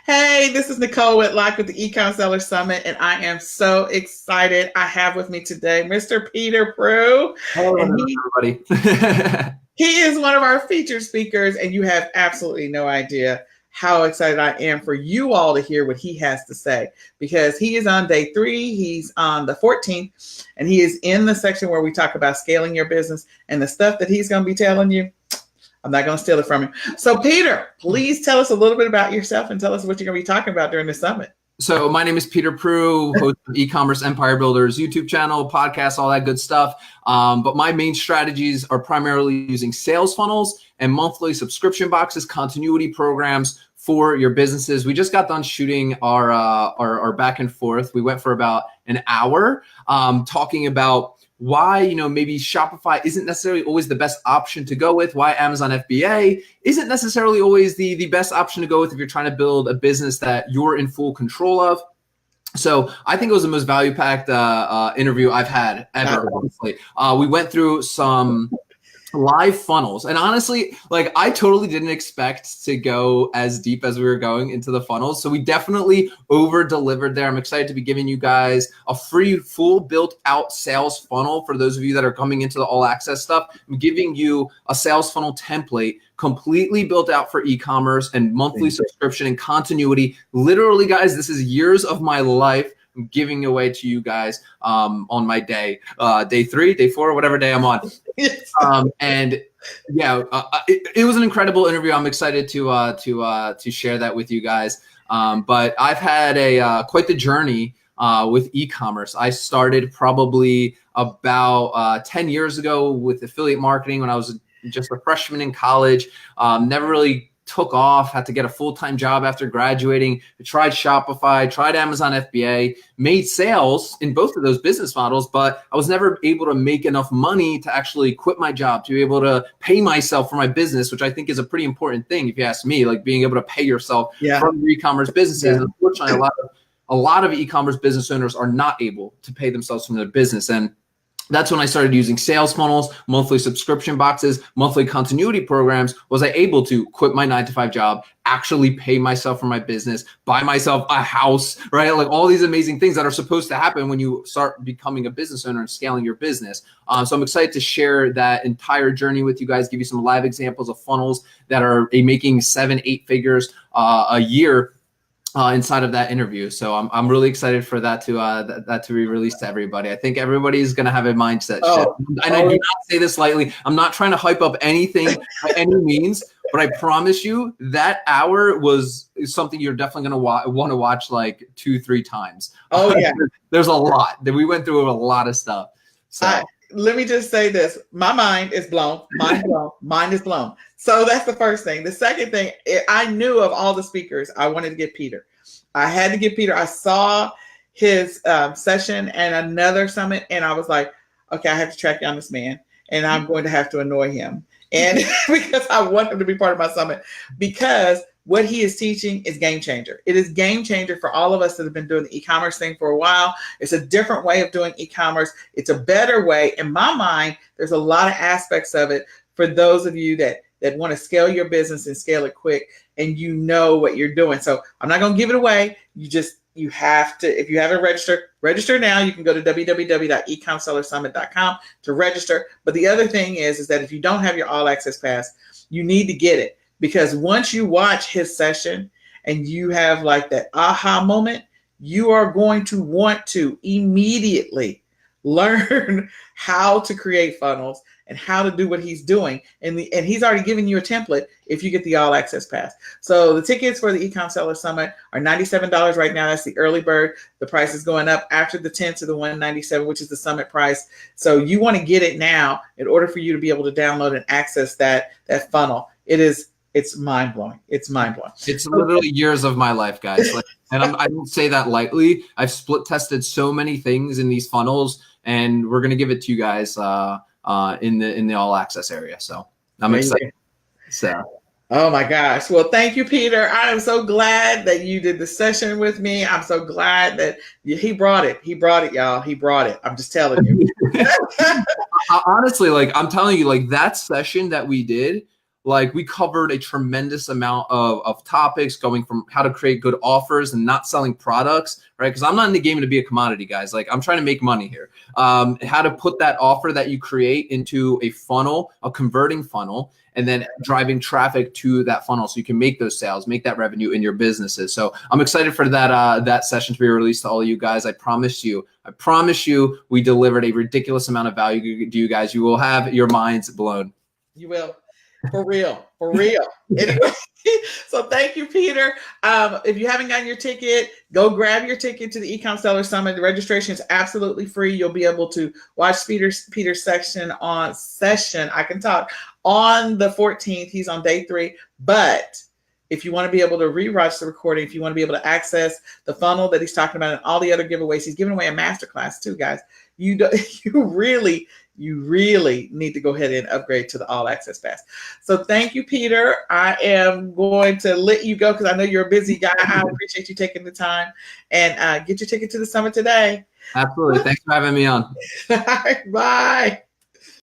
Hey, this is Nicole Whitlock with the eCom Seller Summit, and I am so excited. I have with me today Mr. Peter Prue, and everybody. he is one of our featured speakers, and you have absolutely no idea how excited I am for you all to hear what he has to say, because he is on day 3. He's on the 14th, and he is in the section where we talk about scaling your business, and the stuff that he's going to be telling you, I'm not going to steal it from you. So, Peter, please tell us a little bit about yourself and tell us what you're going to be talking about during the summit. So my name is Peter Prue, host of E-commerce Empire Builders YouTube channel, podcast, all that good stuff. But my main strategies are primarily using sales funnels and monthly subscription boxes, continuity programs for your businesses. We just got done shooting our back and forth. We went for about an hour talking about why, maybe Shopify isn't necessarily always the best option to go with, why Amazon FBA isn't necessarily always the best option to go with if you're trying to build a business that you're in full control of. So I think it was the most value-packed interview I've had ever, honestly. We went through some live funnels, and honestly, I totally didn't expect to go as deep as we were going into the funnels. So we definitely over delivered there. I'm excited to be giving you guys a free, full built out sales funnel. For those of you that are coming into the all access stuff, I'm giving you a sales funnel template completely built out for e-commerce and monthly subscription and continuity. Literally, guys, this is years of my life I'm giving away to you guys on my day 3, day 4, whatever day I'm on. And yeah, it was an incredible interview. I'm excited to share that with you guys. But I've had quite the journey with e-commerce. I started probably about 10 years ago with affiliate marketing when I was just a freshman in college. Never really took off, had to get a full-time job after graduating. I tried Shopify, tried Amazon FBA, made sales in both of those business models, but I was never able to make enough money to actually quit my job, to be able to pay myself for my business, which I think is a pretty important thing, if you ask me, being able to pay yourself from your e-commerce businesses. Yeah. Unfortunately, a lot of e-commerce business owners are not able to pay themselves from their business. And that's when I started using sales funnels, monthly subscription boxes, monthly continuity programs. Was I able to quit my 9-to-5 job, actually pay myself for my business, buy myself a house, right? All these amazing things that are supposed to happen when you start becoming a business owner and scaling your business. So I'm excited to share that entire journey with you guys, give you some live examples of funnels that are making 7-8 figures a year inside of that interview. So I'm really excited for that to be released to everybody. I think everybody's going to have a mindset shift. And I do not say this lightly. I'm not trying to hype up anything by any means, but I promise you that hour was something you're definitely going to want to watch 2-3 times. Oh yeah. There's a lot that we went through, a lot of stuff. So let me just say this. My mind is blown. Mind is blown. So that's the first thing. The second thing, I knew of all the speakers, I wanted to get Peter. I had to get Peter. I saw his session and another summit, and I was like, okay, I have to track down this man, and I'm going to have to annoy him. And because I want him to be part of my summit, because what he is teaching is game changer. It is game changer for all of us that have been doing the e-commerce thing for a while. It's a different way of doing e-commerce. It's a better way. In my mind, there's a lot of aspects of it for those of you that want to scale your business and scale it quick, and you know what you're doing. So I'm not going to give it away. You have to, if you haven't register now. You can go to www.ecomsellersummit.com to register. But the other thing is that if you don't have your all access pass, you need to get it, because once you watch his session and you have that aha moment, you are going to want to immediately learn how to create funnels and how to do what he's doing. And he's already given you a template if you get the all access pass. So the tickets for the eCom Seller Summit are $97 right now. That's the early bird. The price is going up after the 10th to the $197, which is the summit price. So you want to get it now in order for you to be able to download and access that funnel. It's mind blowing. It's mind blowing. It's literally years of my life, guys. And I don't say that lightly. I've split tested so many things in these funnels, and we're going to give it to you guys in the all access area. So I'm excited. So, oh my gosh. Well, thank you, Peter. I am so glad that you did the session with me. I'm so glad that he brought it. He brought it, y'all. He brought it. I'm just telling you. Honestly, I'm telling you, that session that we did, Like, we covered a tremendous amount of topics, going from how to create good offers and not selling products, right? Because I'm not in the game to be a commodity, guys. Like, I'm trying to make money here. How to put that offer that you create into a funnel, a converting funnel, and then driving traffic to that funnel so you can make those sales, make that revenue in your businesses. So I'm excited for that session to be released to all of you guys. I promise you, we delivered a ridiculous amount of value to you guys. You will have your minds blown. You will. For real. Anyway, so thank you, Peter. If you haven't gotten your ticket, go grab your ticket to the eCom Seller Summit. The registration is absolutely free. You'll be able to watch Peter's session on the 14th. He's on day 3. But if you want to be able to rewatch the recording, if you want to be able to access the funnel that he's talking about and all the other giveaways, he's giving away a masterclass too, guys. You really need to go ahead and upgrade to the All Access Pass. So thank you, Peter. I am going to let you go because I know you're a busy guy. I appreciate you taking the time, and get your ticket to the summit today. Absolutely. Thanks for having me on. All right, bye.